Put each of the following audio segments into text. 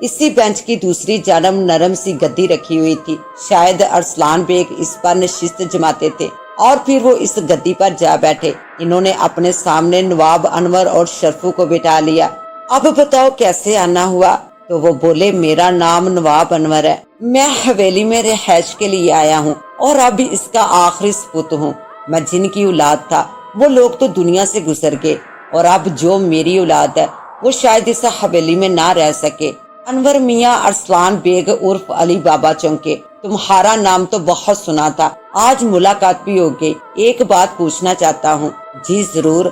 اسی بینچ کی دوسری جانب نرم سی گدی رکھی ہوئی تھی، شاید ارسلان بیگ اس پر نشست جماتے تھے اور پھر وہ اس گدی پر جا بیٹھے۔ انہوں نے اپنے سامنے نواب انور اور شرفو کو بٹھا لیا۔ اب بتاؤ کیسے آنا ہوا؟ تو وہ بولے، میرا نام نواب انور ہے، میں حویلی میں رہائش کے لیے آیا ہوں اور اب اس کا آخری سپوت ہوں۔ میں جن کی اولاد تھا وہ لوگ تو دنیا سے گزر گئے، اور اب جو میری اولاد ہے وہ شاید اس حویلی میں نہ رہ سکے۔ انور میاں ارسلان بیگ عرف علی بابا چونکے، تمہارا نام تو بہت سنا تھا، آج ملاقات بھی ہو گئی، ایک بات پوچھنا چاہتا ہوں۔ جی ضرور،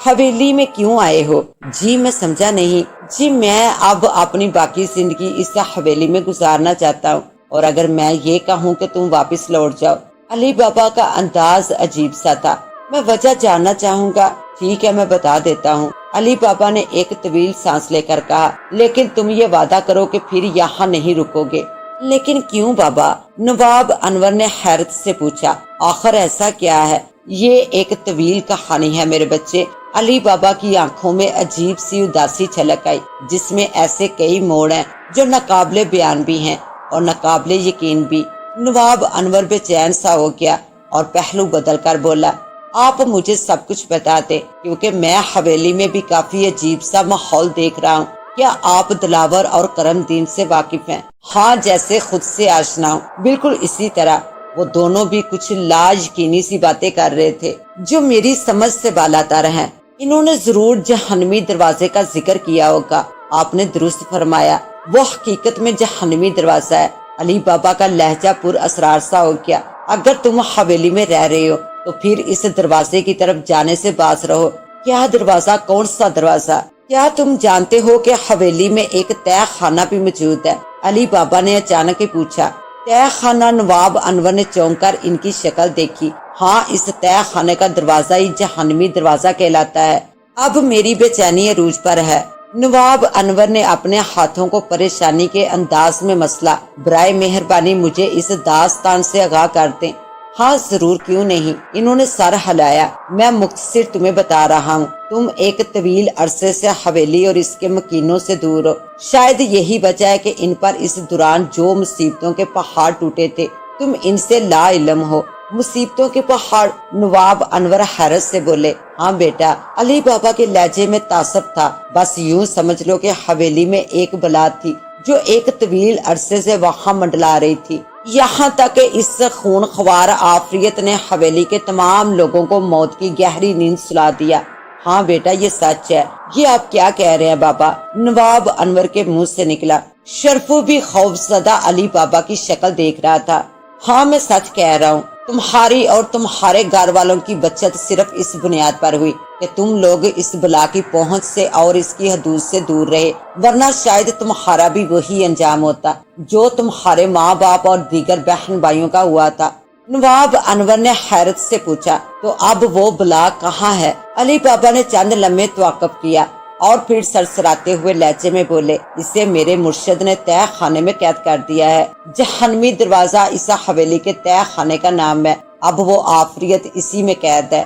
حویلی میں کیوں آئے ہو؟ جی میں سمجھا نہیں۔ جی میں اب اپنی باقی زندگی اس حویلی میں گزارنا چاہتا ہوں، اور اگر میں یہ کہوں کہ تم واپس لوٹ جاؤ۔ علی بابا کا انداز عجیب سا تھا۔ میں وجہ جاننا چاہوں گا؟ ٹھیک ہے میں بتا دیتا ہوں۔ علی بابا نے ایک طویل سانس لے کر کہا، لیکن تم یہ وعدہ کرو کہ پھر یہاں نہیں رکو گے۔ لیکن کیوں بابا؟ نواب انور نے حیرت سے پوچھا۔ آخر ایسا کیا ہے؟ یہ ایک طویل کہانی ہے میرے بچے۔ علی بابا کی آنکھوں میں عجیب سی اداسی چھلک آئی، جس میں ایسے کئی موڑ ہیں جو ناقابل بیان بھی ہیں اور ناقابل یقین بھی۔ نواب انور بے چین سا ہو گیا اور پہلو بدل کر بولا، آپ مجھے سب کچھ بتاتے، کیونکہ میں حویلی میں بھی کافی عجیب سا ماحول دیکھ رہا ہوں۔ کیا آپ دلاور اور کرم دین سے واقف ہیں؟ ہاں، جیسے خود سے آشنا ہوں، بالکل اسی طرح۔ وہ دونوں بھی کچھ لا یقینی سی باتیں کر رہے تھے جو میری سمجھ سے بالاتر ہیں۔ انہوں نے ضرور جہنمی دروازے کا ذکر کیا ہوگا۔ آپ نے درست فرمایا، وہ حقیقت میں جہنمی دروازہ ہے۔ علی بابا کا لہجہ پر اسرار سا ہو گیا۔ اگر تم حویلی میں رہ رہے ہو تو پھر اس دروازے کی طرف جانے سے باز رہو۔ کیا دروازہ؟ کون سا دروازہ؟ کیا تم جانتے ہو کہ حویلی میں ایک تہہ خانہ بھی موجود ہے؟ علی بابا نے اچانک ہی پوچھا۔ تہہ خانہ؟ نواب انور نے چونک کر ان کی شکل دیکھی۔ ہاں، اس تہہ خانے کا دروازہ ہی جہنمی دروازہ کہلاتا ہے۔ اب میری بے چینی عروج پر ہے۔ نواب انور نے اپنے ہاتھوں کو پریشانی کے انداز میں مسلا۔ برائے مہربانی مجھے اس داستان سے آگاہ کر دیں۔ ہاں ضرور، کیوں نہیں؟ انہوں نے سر ہلایا۔ میں مختصر تمہیں بتا رہا ہوں۔ تم ایک طویل عرصے سے حویلی اور اس کے مکینوں سے دور ہو۔ شاید یہی وجہ ہے کہ ان پر اس دوران جو مصیبتوں کے پہاڑ ٹوٹے تھے تم ان سے لا علم ہو۔ مصیبتوں کے پہاڑ؟ نواب انور حیرت سے بولے۔ ہاں بیٹا، علی بابا کے لہجے میں تعصب تھا۔ بس یوں سمجھ لو کہ حویلی میں ایک بلا تھی جو ایک طویل عرصے سے وہاں منڈلا رہی تھی، یہاں تک کہ اس خون خوار آفریت نے حویلی کے تمام لوگوں کو موت کی گہری نیند سلا دیا۔ ہاں بیٹا، یہ سچ ہے۔ یہ آپ کیا کہہ رہے ہیں بابا؟ نواب انور کے منہ سے نکلا۔ شرفو بھی خوف زدہ علی بابا کی شکل دیکھ رہا تھا۔ ہاں میں سچ کہہ رہا ہوں۔ تمہاری اور تمہارے گھر والوں کی بچت صرف اس بنیاد پر ہوئی کہ تم لوگ اس بلا کی پہنچ سے اور اس کی حدود سے دور رہے، ورنہ شاید تمہارا بھی وہی انجام ہوتا جو تمہارے ماں باپ اور دیگر بہن بھائیوں کا ہوا تھا۔ نواب انور نے حیرت سے پوچھا، تو اب وہ بلا کہاں ہے؟ علی بابا نے چند لمحے توقف کیا اور پھر سرسراتے ہوئے لہجے میں بولے، اسے میرے مرشد نے تہہ خانے میں قید کر دیا ہے۔ جہنمی دروازہ اس حویلی کے تہہ خانے کا نام ہے۔ اب وہ آفریت اسی میں قید ہے۔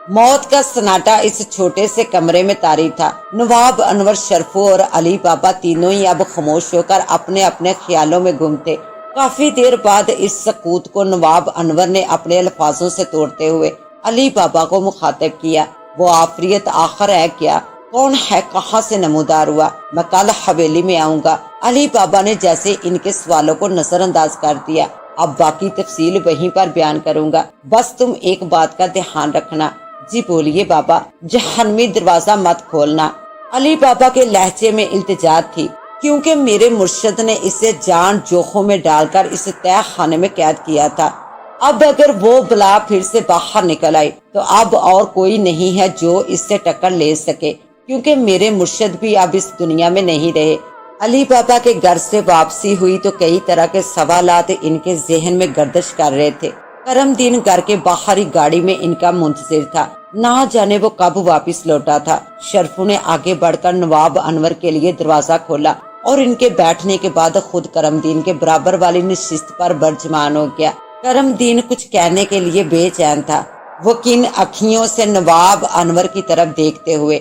موت کا سناٹا اس چھوٹے سے کمرے میں طاری تھا۔ نواب انور، شرفو اور علی بابا تینوں ہی اب خاموش ہو کر اپنے اپنے خیالوں میں گم تھے۔ کافی دیر بعد اس سکوت کو نواب انور نے اپنے الفاظوں سے توڑتے ہوئے علی بابا کو مخاطب کیا۔ وہ آفریت آخر ہے کیا؟ کون ہے؟ کہاں سے نمودار ہوا؟ میں کل حویلی میں آؤں گا۔ علی بابا نے جیسے ان کے سوالوں کو نظر انداز کر دیا۔ اب باقی تفصیل وہیں پر بیان کروں گا، بس تم ایک بات کا دھیان رکھنا۔ جی بولیے بابا۔ جہنمی دروازہ مت کھولنا۔ علی بابا کے لہجے میں التجا تھی، کیونکہ میرے مرشد نے اسے جان جوخم میں ڈال کر اس تہہ خانے میں قید کیا تھا۔ اب اگر وہ بلا پھر سے باہر نکل آئی تو اب اور کوئی نہیں ہے جو اس سے ٹکر لے سکے، کیونکہ میرے مرشد بھی اب اس دنیا میں نہیں رہے۔ علی بابا کے گھر سے واپسی ہوئی تو کئی طرح کے سوالات ان کے ذہن میں گردش کر رہے تھے۔ کرم دین گھر کے باہری گاڑی میں ان کا منتظر تھا، نہ جانے وہ کب واپس لوٹا تھا۔ شرفو نے آگے بڑھ کر نواب انور کے لیے دروازہ کھولا اور ان کے بیٹھنے کے بعد خود کرم دین کے برابر والی نشست پر برجمان ہو گیا۔ کرم دین کچھ کہنے کے لیے بے چین تھا۔ وہ کن اکھیوں سے نواب انور کی طرف دیکھتے ہوئے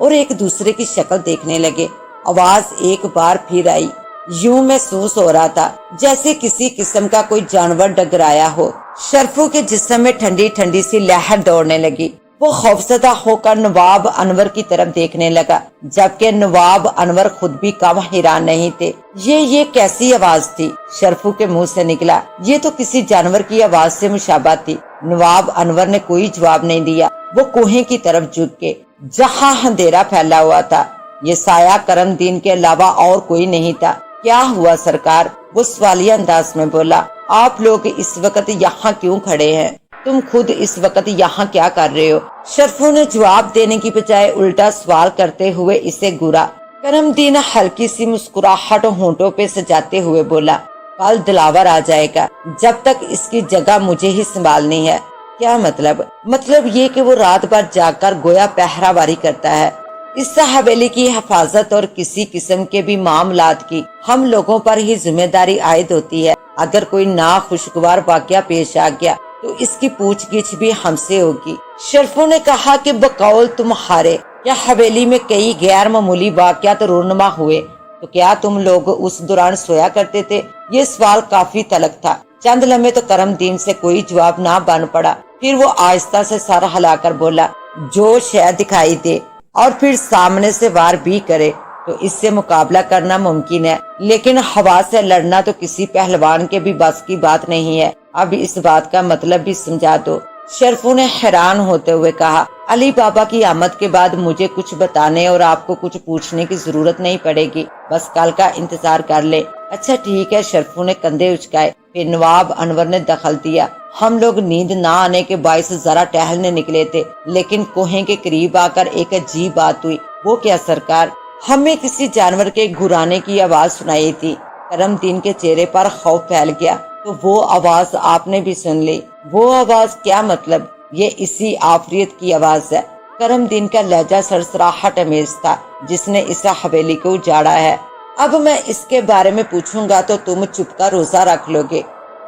اور ایک دوسرے کی شکل دیکھنے لگے۔ آواز ایک بار پھر آئی۔ یوں محسوس ہو رہا تھا جیسے کسی قسم کا کوئی جانور ڈگرایا ہو۔ شرفو کے جسم میں ٹھنڈی ٹھنڈی سی لہر دوڑنے لگی۔ وہ خوفزدہ ہو کر نواب انور کی طرف دیکھنے لگا، جبکہ نواب انور خود بھی کم حیران نہیں تھے۔ یہ کیسی آواز تھی؟ شرفو کے منہ سے نکلا۔ یہ تو کسی جانور کی آواز سے مشابہ تھی۔ نواب انور نے کوئی جواب نہیں دیا۔ وہ کوہے کی طرف جھک کے، جہاں اندھیرا پھیلا ہوا تھا، یہ سایہ کرم دین کے علاوہ اور کوئی نہیں تھا۔ کیا ہوا سرکار؟ وہ سوالیہ انداز میں بولا۔ آپ لوگ اس وقت یہاں کیوں کھڑے ہیں؟ تم خود اس وقت یہاں کیا کر رہے ہو؟ شرفو نے جواب دینے کی بجائے الٹا سوال کرتے ہوئے اسے گھورا۔ کرم دین ہلکی سی مسکراہٹ ہونٹوں پہ سجاتے ہوئے بولا، کل دلاور آ جائے گا، جب تک اس کی جگہ مجھے ہی سنبھالنی ہے۔ کیا مطلب؟ مطلب یہ کہ وہ رات بھر جاگ کر گویا پہرا باری کرتا ہے۔ اس حویلی کی حفاظت اور کسی قسم کے بھی معاملات کی ہم لوگوں پر ہی ذمہ داری عائد ہوتی ہے۔ اگر کوئی ناخوشگوار واقعہ پیش آ گیا تو اس کی پوچھ گچھ بھی ہم سے ہوگی۔ شرفو نے کہا کہ بقول تمہارے کیا حویلی میں کئی غیر معمولی واقعات رونما ہوئے، تو کیا تم لوگ اس دوران سویا کرتے تھے؟ یہ سوال کافی تلخ تھا۔ چند لمحے تو کرم دین سے کوئی جواب نہ بن پڑا۔ پھر وہ آہستہ سے سر ہلا کر بولا، جو شے دکھائی دے اور پھر سامنے سے وار بھی کرے تو اس سے مقابلہ کرنا ممکن ہے، لیکن ہوا سے لڑنا تو کسی پہلوان کے بھی بس کی بات نہیں ہے۔ اب اس بات کا مطلب بھی سمجھا دو۔ شرفو نے حیران ہوتے ہوئے کہا، علی بابا کی آمد کے بعد مجھے کچھ بتانے اور آپ کو کچھ پوچھنے کی ضرورت نہیں پڑے گی، بس کل کا انتظار کر لے۔ اچھا ٹھیک ہے، شرفو نے کندھے اچکائے۔ پھر نواب انور نے دخل دیا، ہم لوگ نیند نہ آنے کے باعث ذرا ٹہلنے نکلے تھے، لیکن کوہے کے قریب آ کر ایک عجیب بات ہوئی۔ وہ کیا سرکار؟ ہمیں کسی جانور کے گھرانے کی آواز سنائی تھی۔ کرم دین کے چہرے پر خوف پھیل گیا۔ تو وہ آواز آپ نے بھی سن لی؟ وہ آواز کیا مطلب؟ یہ اسی آفریت کی آواز ہے۔ کرم دین کا لہجہ سرسراہٹ امیز تھا، جس نے اس حویلی کو اجاڑا ہے۔ اب میں اس کے بارے میں پوچھوں گا تو تم چپ کا روزہ رکھ لو گے۔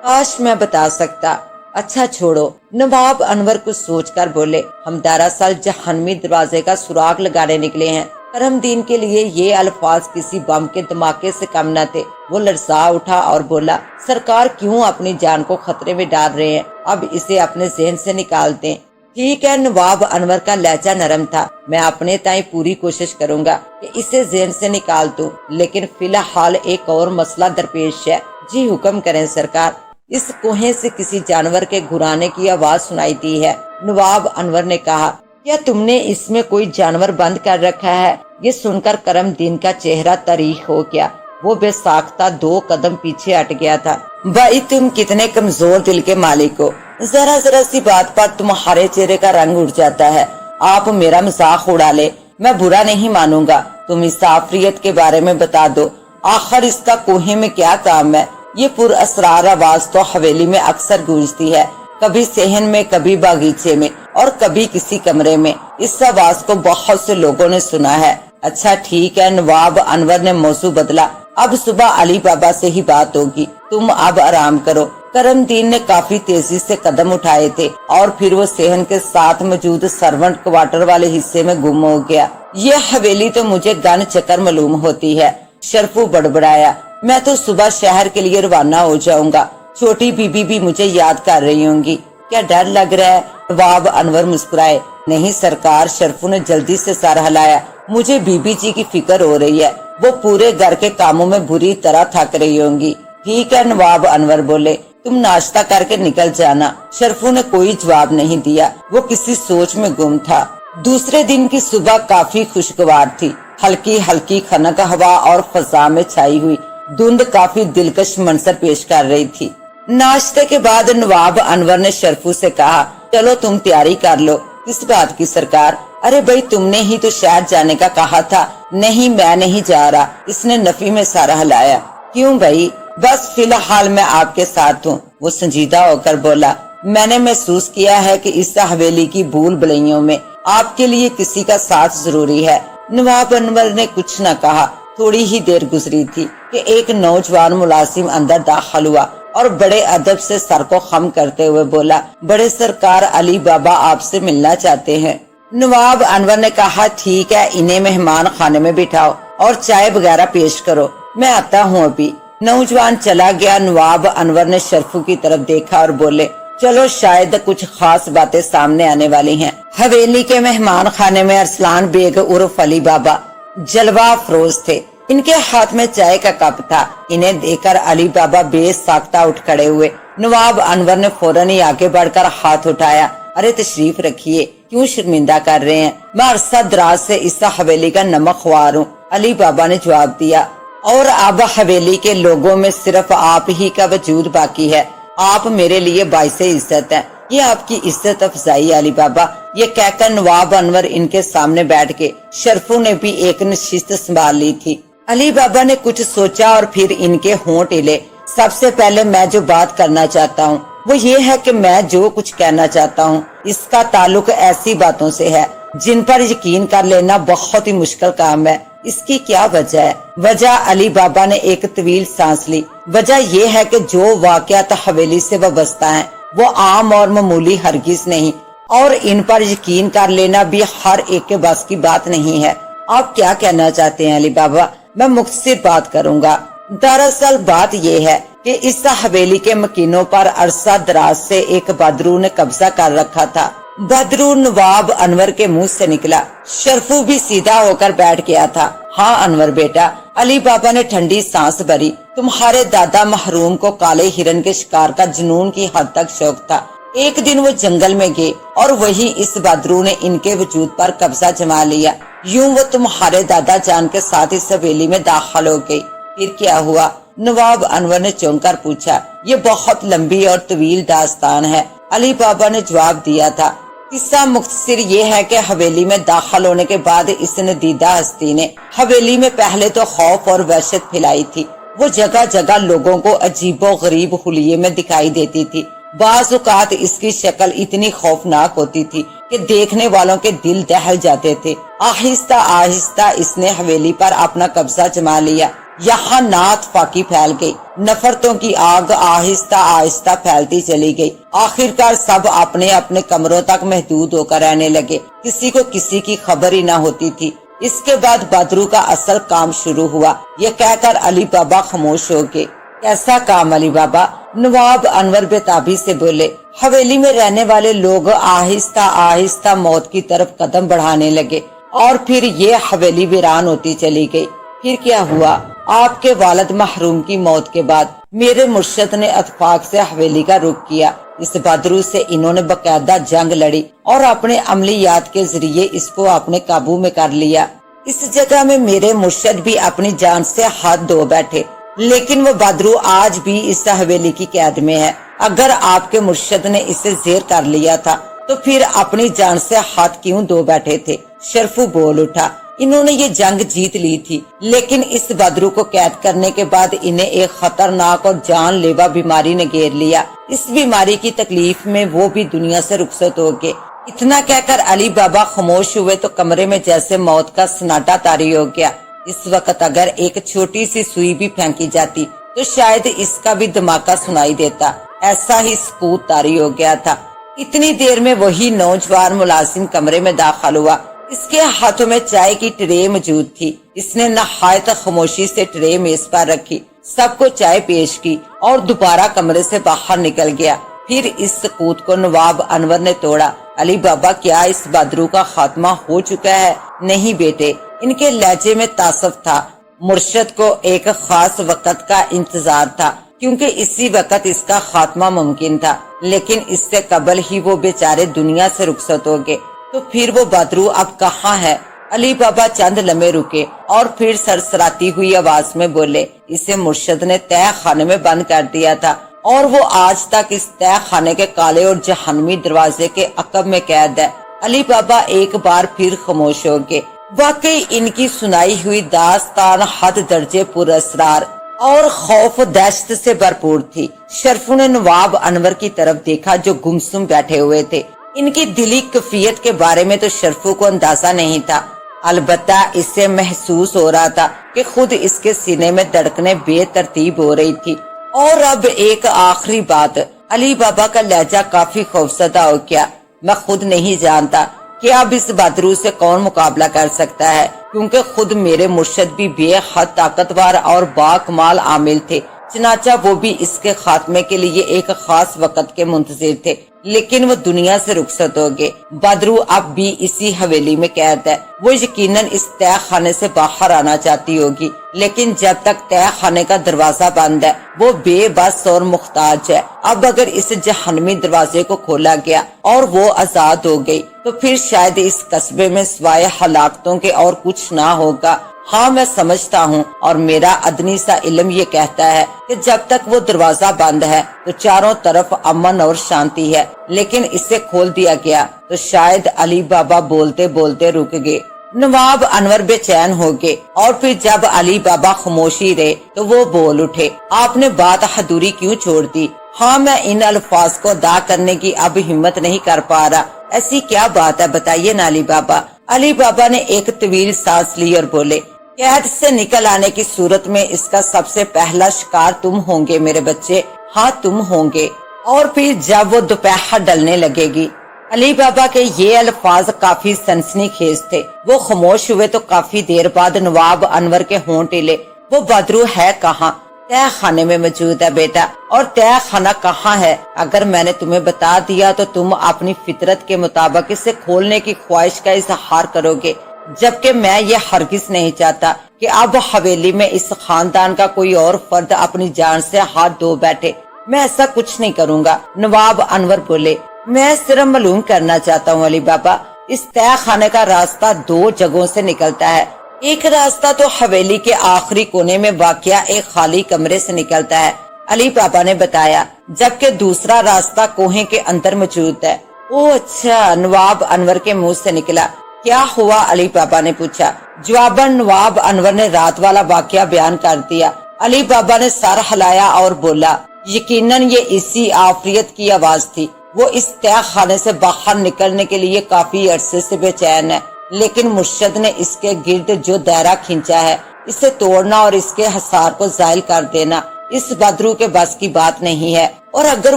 کاش میں بتا سکتا۔ اچھا چھوڑو، نواب انور کچھ سوچ کر بولے، ہم دراصل جہنمی دروازے کا سراغ لگانے نکلے ہیں۔ کرم دین کے لیے یہ الفاظ کسی بم کے دھماکے سے کم نہ تھے۔ وہ لرزا اٹھا اور بولا، سرکار کیوں اپنی جان کو خطرے میں ڈال رہے ہیں؟ اب اسے اپنے ذہن سے نکال دیں۔ ٹھیک ہے، نواب انور کا لہجہ نرم تھا، میں اپنے تائیں پوری کوشش کروں گا کہ اسے ذہن سے نکال دوں، لیکن فی الحال ایک اور مسئلہ درپیش ہے۔ جی حکم کریں سرکار۔ اس کوہے سے کسی جانور کے گھرانے کی آواز سنائی دی ہے۔ نواب انور نے کہا، کیا تم نے اس میں کوئی جانور بند کر رکھا ہے؟ یہ سن کر کرم دین کا چہرہ طریق ہو گیا۔ وہ بے ساختہ 2 قدم پیچھے ہٹ گیا تھا۔ بھائی تم کتنے کمزور دل کے مالک ہو، ذرا ذرا سی بات پر تمہارے چہرے کا رنگ اڑ جاتا ہے۔ آپ میرا مذاق اڑا لے، میں برا نہیں مانوں گا۔ تم اس آفریت کے بارے میں بتا دو، آخر اس کا کوہے میں کیا کام ہے؟ یہ پر اسرار آواز تو حویلی میں اکثر گونجتی ہے، کبھی صحن میں، کبھی باغیچے میں اور کبھی کسی کمرے میں۔ اس آواز کو بہت سے لوگوں نے سنا ہے۔ اچھا ٹھیک ہے، نواب انور نے موضوع بدلا، اب صبح علی بابا سے ہی بات ہوگی، تم اب آرام کرو۔ کرم دین نے کافی تیزی سے قدم اٹھائے تھے اور پھر وہ صحن کے ساتھ موجود سرونٹ کوارٹر والے حصے میں گم ہو گیا۔ یہ حویلی تو مجھے گن چکر معلوم ہوتی ہے، شرفو بڑبڑایا۔ میں تو صبح شہر کے لیے روانہ ہو جاؤں گا، چھوٹی بی بی بھی مجھے یاد کر رہی ہوں گی۔ کیا ڈر لگ رہا ہے؟ نواب انور مسکرائے۔ نہیں سرکار، شرفو نے جلدی سے سر ہلایا، مجھے بی بی جی کی فکر ہو رہی ہے، وہ پورے گھر کے کاموں میں بری طرح تھک رہی ہوں گی۔ ٹھیک ہے، نواب انور بولے، تم ناشتہ کر کے نکل جانا۔ شرفو نے کوئی جواب نہیں دیا، وہ کسی سوچ میں گم تھا۔ دوسرے دن کی صبح کافی خوشگوار تھی، ہلکی ہلکی خنک ہوا اور فضا میں چھائی ہوئی دھند کافی دلکش منظر پیش کر رہی تھی۔ ناشتے کے بعد نواب انور نے شرفو سے کہا، چلو تم تیاری کر لو۔ کس بات کی سرکار؟ ارے بھائی تم نے ہی تو شہر جانے کا کہا تھا۔ نہیں میں نہیں جا رہا، اس نے نفی میں سر ہلایا۔ کیوں بھائی؟ بس فی الحال میں آپ کے ساتھ ہوں، وہ سنجیدہ ہو کر بولا۔ میں نے محسوس کیا ہے کہ اس حویلی کی بھول بھلائیوں میں آپ کے لیے کسی کا ساتھ ضروری ہے۔ نواب انور نے کچھ نہ کہا۔ تھوڑی ہی دیر گزری تھی کہ ایک نوجوان ملازم اندر داخل ہوا اور بڑے ادب سے سر کو خم کرتے ہوئے بولا، بڑے سرکار، علی بابا آپ سے ملنا چاہتے ہیں۔ نواب انور نے کہا ٹھیک ہے، انہیں مہمان خانے میں بٹھاؤ اور چائے وغیرہ پیش کرو، میں آتا ہوں ابھی۔ نوجوان چلا گیا۔ نواب انور نے شرفو کی طرف دیکھا اور بولے چلو شاید کچھ خاص باتیں سامنے آنے والی ہیں۔ حویلی کے مہمان خانے میں ارسلان بیگ عرف علی بابا جلوہ افروز تھے۔ ان کے ہاتھ میں چائے کا کپ تھا۔ انہیں دیکھ کر علی بابا بے ساختہ اٹھ کھڑے ہوئے۔ نواب انور نے فوراً ہی آگے بڑھ کر ہاتھ اٹھایا، ارے تشریف رکھیے، کیوں شرمندہ کر رہے ہیں؟ میں عرصہ دراز سے اس حویلی کا نمک خوار ہوں، علی بابا نے جواب دیا، اور اب حویلی کے لوگوں میں صرف آپ ہی کا وجود باقی ہے، آپ میرے لیے باعث عزت ہیں، یہ آپ کی عزت افزائی علی بابا۔ یہ کہہ کر نواب انور ان کے سامنے بیٹھ کے شرفو نے بھی ایک نشست سنبھال لی تھی۔ علی بابا نے کچھ سوچا اور پھر ان کے ہونٹ ہلے۔ سب سے پہلے میں جو بات کرنا چاہتا ہوں وہ یہ ہے کہ میں جو کچھ کہنا چاہتا ہوں اس کا تعلق ایسی باتوں سے ہے جن پر یقین کر لینا بہت ہی مشکل کام ہے۔ اس کی کیا وجہ ہے؟ وجہ، علی بابا نے ایک طویل سانس لی، وجہ یہ ہے کہ جو واقعات حویلی سے وابستہ ہیں وہ عام اور معمولی ہرگز نہیں، اور ان پر یقین کر لینا بھی ہر ایک کے بس کی بات نہیں ہے۔ آپ کیا کہنا چاہتے ہیں علی بابا؟ میں مختصر بات کروں گا۔ دراصل بات یہ ہے کہ اس حویلی کے مکینوں پر عرصہ دراز سے ایک بدرو نے قبضہ کر رکھا تھا۔ بدرو نواب انور کے منہ سے نکلا۔ شرفو بھی سیدھا ہو کر بیٹھ گیا تھا۔ ہاں انور بیٹا، علی بابا نے ٹھنڈی سانس بھری، تمہارے دادا محروم کو کالے ہرن کے شکار کا جنون کی حد تک شوق تھا۔ ایک دن وہ جنگل میں گئے اور وہی اس بدرو نے ان کے وجود پر قبضہ جما لیا۔ یوں وہ تمہارے دادا جان کے ساتھ اس حویلی میں داخل ہو گئی۔ پھر کیا ہوا؟ نواب انور نے چونک کر پوچھا۔ یہ بہت لمبی اور طویل داستان ہے، علی بابا نے جواب دیا تھا۔ قصہ مختصر یہ ہے کہ حویلی میں داخل ہونے کے بعد اس ندیدہ ہستی نے حویلی میں پہلے تو خوف اور وحشت پھیلائی تھی۔ وہ جگہ جگہ لوگوں کو عجیب و غریب حلیے میں دکھائی دیتی تھی۔ بعض اوقات اس کی شکل اتنی خوفناک ہوتی تھی کہ دیکھنے والوں کے دل دہل جاتے تھے۔ آہستہ آہستہ اس نے حویلی پر اپنا قبضہ جما لیا۔ یہاں نعت فاقی پھیل گئی، نفرتوں کی آگ آہستہ آہستہ پھیلتی چلی گئی۔ آخرکار سب اپنے اپنے کمروں تک محدود ہو کر رہنے لگے، کسی کو کسی کی خبر ہی نہ ہوتی تھی۔ اس کے بعد بدرو کا اصل کام شروع ہوا۔ یہ کہہ کر علی بابا خاموش ہو گئے۔ کیسا کام علی بابا؟ نواب انور بےتابی سے بولے۔ حویلی میں رہنے والے لوگ آہستہ آہستہ موت کی طرف قدم بڑھانے لگے اور پھر یہ حویلی ویران ہوتی چلی گئی۔ پھر کیا ہوا؟ آپ کے والد محروم کی موت کے بعد میرے مرشد نے اتفاق سے حویلی کا رخ کیا۔ اس بدرو سے انہوں نے باقاعدہ جنگ لڑی اور اپنے عملیات کے ذریعے اس کو اپنے قابو میں کر لیا۔ اس جگہ میں میرے مرشد بھی اپنی جان سے ہاتھ دھو بیٹھے، لیکن وہ بدرو آج بھی اس حویلی کی قید میں ہے۔ اگر آپ کے مرشد نے اسے زیر کر لیا تھا تو پھر اپنی جان سے ہاتھ کیوں دھو بیٹھے تھے؟ شرفو بول اٹھا۔ انہوں نے یہ جنگ جیت لی تھی، لیکن اس بدرو کو قید کرنے کے بعد انہیں ایک خطرناک اور جان لیوا بیماری نے گھیر لیا۔ اس بیماری کی تکلیف میں وہ بھی دنیا سے رخصت ہو گئے۔ اتنا کہہ کر علی بابا خاموش ہوئے تو کمرے میں جیسے موت کا سناٹا طاری ہو گیا۔ اس وقت اگر ایک چھوٹی سی سوئی بھی پھینکی جاتی تو شاید اس کا بھی دھماکہ سنائی دیتا۔ ایسا ہی سکوت طاری ہو گیا تھا۔ اتنی دیر میں وہی نوجوان ملازم کمرے میں داخل ہوا۔ اس کے ہاتھوں میں چائے کی ٹرے موجود تھی۔ اس نے نہایت خاموشی سے ٹرے میز پر رکھی، سب کو چائے پیش کی اور دوبارہ کمرے سے باہر نکل گیا۔ پھر اس سکوت کو نواب انور نے توڑا۔ علی بابا، کیا اس بدرو کا خاتمہ ہو چکا ہے؟ نہیں بیٹے، ان کے لہجے میں تعصب تھا۔ مرشد کو ایک خاص وقت کا انتظار تھا کیونکہ اسی وقت اس کا خاتمہ ممکن تھا، لیکن اس سے قبل ہی وہ بیچارے دنیا سے رخصت ہو گئے۔ تو پھر وہ بدرو اب کہاں ہے؟ علی بابا چند لمحے رکے اور پھر سرسراتی ہوئی آواز میں بولے، اسے مرشد نے تہہ خانے میں بند کر دیا تھا اور وہ آج تک اس تہہ خانے کے کالے اور جہنمی دروازے کے عقب میں قید ہے۔ علی بابا ایک بار پھر خاموش ہو گئے۔ واقعی ان کی سنائی ہوئی داستان حد درجے پر اسرار اور خوف و دہشت سے بھرپور تھی۔ شرفو نے نواب انور کی طرف دیکھا جو گمسم بیٹھے ہوئے تھے۔ ان کی دلی کیفیت کے بارے میں تو شرفو کو اندازہ نہیں تھا، البتہ اس سے محسوس ہو رہا تھا کہ خود اس کے سینے میں دھڑکنیں بے ترتیب ہو رہی تھی۔ اور اب ایک آخری بات، علی بابا کا لہجہ کافی خوفزدہ ہو گیا۔ میں خود نہیں جانتا کہ اب اس بدرو سے کون مقابلہ کر سکتا ہے، کیونکہ خود میرے مرشد بھی بے حد طاقتور اور باکمال عامل تھے، چنانچہ وہ بھی اس کے خاتمے کے لیے ایک خاص وقت کے منتظر تھے، لیکن وہ دنیا سے رخصت ہو گئے۔ بدرو اب بھی اسی حویلی میں قید ہے، وہ یقیناً اس تہہ خانے سے باہر آنا چاہتی ہوگی، لیکن جب تک تہہ خانے کا دروازہ بند ہے وہ بے بس اور محتاج ہے۔ اب اگر اس جہنمی دروازے کو کھولا گیا اور وہ آزاد ہو گئی تو پھر شاید اس قصبے میں سوائے ہلاکتوں کے اور کچھ نہ ہوگا۔ ہاں میں سمجھتا ہوں اور میرا ادنی سا علم یہ کہتا ہے کہ جب تک وہ دروازہ بند ہے تو چاروں طرف امن اور شانتی ہے، لیکن اسے کھول دیا گیا تو شاید علی بابا بولتے بولتے رک گئے۔ نواب انور بے چین ہو گئے اور پھر جب علی بابا خاموشی رہے تو وہ بول اٹھے، آپ نے بات ادھوری کیوں چھوڑ دی؟ ہاں میں ان الفاظ کو ادا کرنے کی اب ہمت نہیں کر پا رہا، ایسی کیا بات ہے بتائیے نا علی بابا۔ علی بابا نے ایک طویل سانس لی اور بولے، قید سے نکل آنے کی صورت میں اس کا سب سے پہلا شکار تم ہوں گے میرے بچے، ہاں تم ہوں گے، اور پھر جب وہ دوپہر ڈلنے لگے گی۔ علی بابا کے یہ الفاظ کافی سنسنی خیز تھے، وہ خاموش ہوئے تو کافی دیر بعد نواب انور کے ہونٹ ہلے۔ وہ بدرو ہے کہاں؟ تہہ خانے میں موجود ہے بیٹا، اور تہہ خانہ کہاں ہے؟ اگر میں نے تمہیں بتا دیا تو تم اپنی فطرت کے مطابق اسے کھولنے کی خواہش کا اظہار کرو گے، جبکہ میں یہ ہرگز نہیں چاہتا کہ اب حویلی میں اس خاندان کا کوئی اور فرد اپنی جان سے ہاتھ دھو بیٹھے۔ میں ایسا کچھ نہیں کروں گا۔ نواب انور بولے، میں صرف معلوم کرنا چاہتا ہوں علی بابا، اس تہہ خانے کا راستہ دو جگہوں سے نکلتا ہے۔ ایک راستہ تو حویلی کے آخری کونے میں واقع ایک خالی کمرے سے نکلتا ہے، علی بابا نے بتایا، جبکہ دوسرا راستہ کوہے کے اندر موجود ہے۔ او اچھا، نواب انور کے منہ سے نکلا۔ کیا ہوا؟ علی بابا نے پوچھا۔ جواباً نواب انور نے رات والا واقعہ بیان کر دیا۔ علی بابا نے سر ہلایا اور بولا، یقیناً یہ اسی عافیت کی آواز تھی۔ وہ اس تہہ خانے سے باہر نکلنے کے لیے کافی عرصے سے بے چین ہے، لیکن مرشد نے اس کے گرد جو دائرہ کھینچا ہے، اسے توڑنا اور اس کے حصار کو زائل کر دینا اس بدرو کے بس کی بات نہیں ہے، اور اگر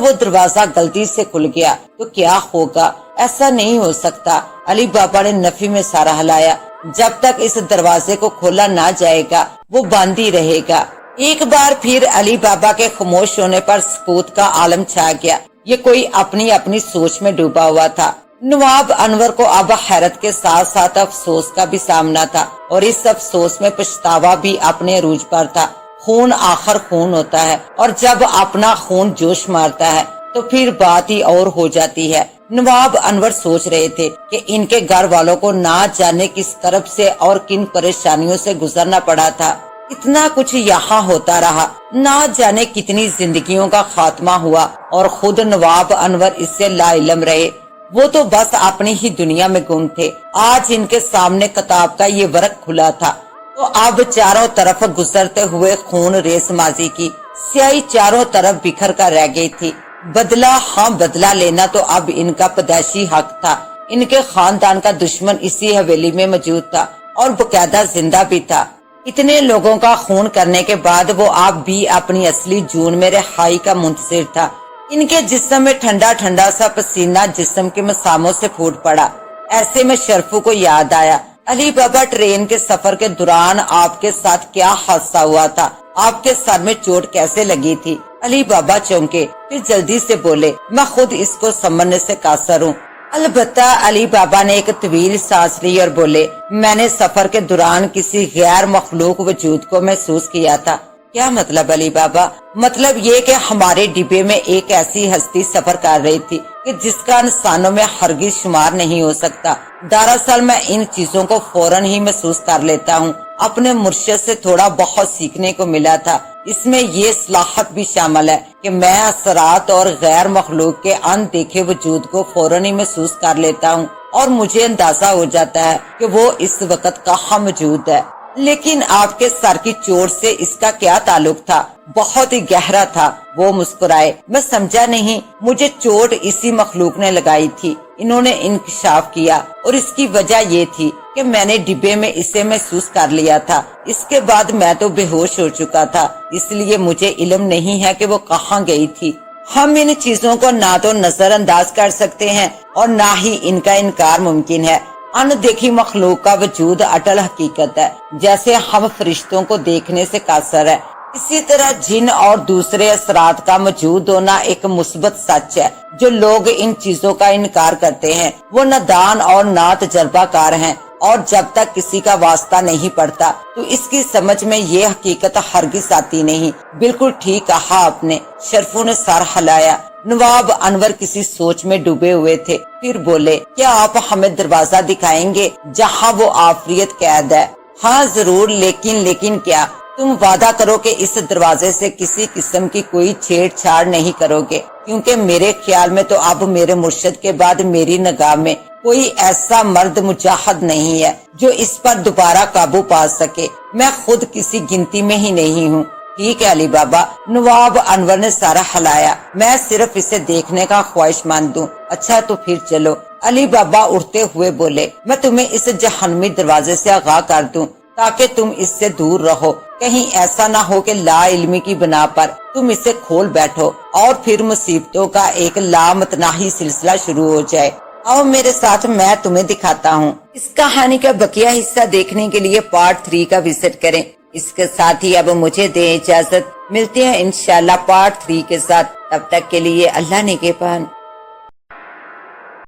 وہ دروازہ غلطی سے کھل گیا تو کیا ہوگا؟ ایسا نہیں ہو سکتا۔ علی بابا نے نفی میں سر ہلایا۔ جب تک اس دروازے کو کھولا نہ جائے گا وہ بند ہی رہے گا۔ ایک بار پھر علی بابا کے خاموش ہونے پر سکوت کا عالم چھا گیا۔ یہ کوئی اپنی سوچ میں ڈوبا ہوا تھا۔ نواب انور کو اب حیرت کے ساتھ ساتھ افسوس کا بھی سامنا تھا، اور اس افسوس میں پچھتاوا بھی اپنے عروج پر تھا۔ خون آخر خون ہوتا ہے، اور جب اپنا خون جوش مارتا ہے تو پھر بات ہی اور ہو جاتی ہے۔ نواب انور سوچ رہے تھے کہ ان کے گھر والوں کو نہ جانے کس کرب سے اور کن پریشانیوں سے گزرنا پڑا تھا۔ اتنا کچھ یہاں ہوتا رہا، نہ جانے کتنی زندگیوں کا خاتمہ ہوا، اور خود نواب انور اس سے لا علم رہے۔ وہ تو بس اپنی ہی دنیا میں گم تھے۔ آج ان کے سامنے کتاب کا یہ ورق کھلا تھا تو اب چاروں طرف گزرتے ہوئے خون ریس ماضی کی سیاہی چاروں طرف بکھر کر رہ گئی تھی۔ بدلہ، ہاں بدلہ لینا تو اب ان کا پیدائشی حق تھا۔ ان کے خاندان کا دشمن اسی حویلی میں موجود تھا اور باقاعدہ زندہ بھی تھا۔ اتنے لوگوں کا خون کرنے کے بعد وہ اب بھی اپنی اصلی جون میں رہائی کا منتظر تھا۔ ان کے جسم میں ٹھنڈا ٹھنڈا سا پسینہ جسم کے مساموں سے پھوٹ پڑا۔ ایسے میں شرفو کو یاد آیا، علی بابا ٹرین کے سفر کے دوران آپ کے ساتھ کیا حادثہ ہوا تھا؟ آپ کے سر میں چوٹ کیسے لگی تھی؟ علی بابا چونکے، پھر جلدی سے بولے، میں خود اس کو سمجھنے سے قاصر ہوں۔ البتہ علی بابا نے ایک طویل سانس لی اور بولے، میں نے سفر کے دوران کسی غیر مخلوق وجود کو محسوس کیا تھا۔ کیا مطلب علی بابا؟ مطلب یہ کہ ہمارے ڈبے میں ایک ایسی ہستی سفر کر رہی تھی کہ جس کا انسانوں میں ہرگز شمار نہیں ہو سکتا۔ دراصل میں ان چیزوں کو فوراً ہی محسوس کر لیتا ہوں۔ اپنے مرشد سے تھوڑا بہت سیکھنے کو ملا تھا۔ اس میں یہ صلاحت بھی شامل ہے کہ میں اثرات اور غیر مخلوق کے ان دیکھے وجود کو فوراً ہی محسوس کر لیتا ہوں، اور مجھے اندازہ ہو جاتا ہے کہ وہ اس وقت کہاں موجود ہے۔ لیکن آپ کے سر کی چوٹ سے اس کا کیا تعلق تھا؟ بہت ہی گہرا تھا۔ وہ مسکرائے۔ میں سمجھا نہیں، مجھے چوٹ اسی مخلوق نے لگائی تھی، انہوں نے انکشاف کیا، اور اس کی وجہ یہ تھی کہ میں نے ڈبے میں اسے محسوس کر لیا تھا۔ اس کے بعد میں تو بے ہوش ہو چکا تھا، اس لیے مجھے علم نہیں ہے کہ وہ کہاں گئی تھی۔ ہم ان چیزوں کو نہ تو نظر انداز کر سکتے ہیں اور نہ ہی ان کا انکار ممکن ہے۔ ان دیکھی مخلوق کا وجود اٹل حقیقت ہے، جیسے ہم فرشتوں کو دیکھنے سے قاصر ہے، اسی طرح جن اور دوسرے اثرات کا موجود ہونا ایک مثبت سچ ہے۔ جو لوگ ان چیزوں کا انکار کرتے ہیں وہ نادان اور نا تجربہ کار ہیں، اور جب تک کسی کا واسطہ نہیں پڑتا تو اس کی سمجھ میں یہ حقیقت ہرگز آتی نہیں۔ بالکل ٹھیک کہا آپ نے۔ شرفو نے سر ہلایا۔ نواب انور کسی سوچ میں ڈوبے ہوئے تھے، پھر بولے، کیا آپ ہمیں دروازہ دکھائیں گے جہاں وہ آفریت قید ہے؟ ہاں ضرور، لیکن کیا؟ تم وعدہ کرو کہ اس دروازے سے کسی قسم کی کوئی چھیڑ چھاڑ نہیں کرو گے، کیونکہ میرے خیال میں تو اب میرے مرشد کے بعد میری نگاہ میں کوئی ایسا مرد مجاہد نہیں ہے جو اس پر دوبارہ قابو پا سکے۔ میں خود کسی گنتی میں ہی نہیں ہوں۔ ٹھیک ہے علی بابا، نواب انور نے سارا ہلایا، میں صرف اسے دیکھنے کا خواہش مند ہوں۔ اچھا تو پھر چلو۔ علی بابا اٹھتے ہوئے بولے، میں تمہیں اس جہنمی دروازے سے آگاہ کر دوں تاکہ تم اس سے دور رہو، کہیں ایسا نہ ہو کہ لا علمی کی بنا پر تم اسے کھول بیٹھو اور پھر مصیبتوں کا ایک لامتناہی سلسلہ شروع ہو جائے۔ آؤ میرے ساتھ، میں تمہیں دکھاتا ہوں۔ اس کہانی کا بقیہ حصہ دیکھنے کے لیے پارٹ 3 کا وزٹ کریں۔ اس کے ساتھ ہی اب مجھے دیں اجازت، ملتے ہیں انشاءاللہ پارٹ 3 کے ساتھ، تب تک کے لیے اللہ نگہبان۔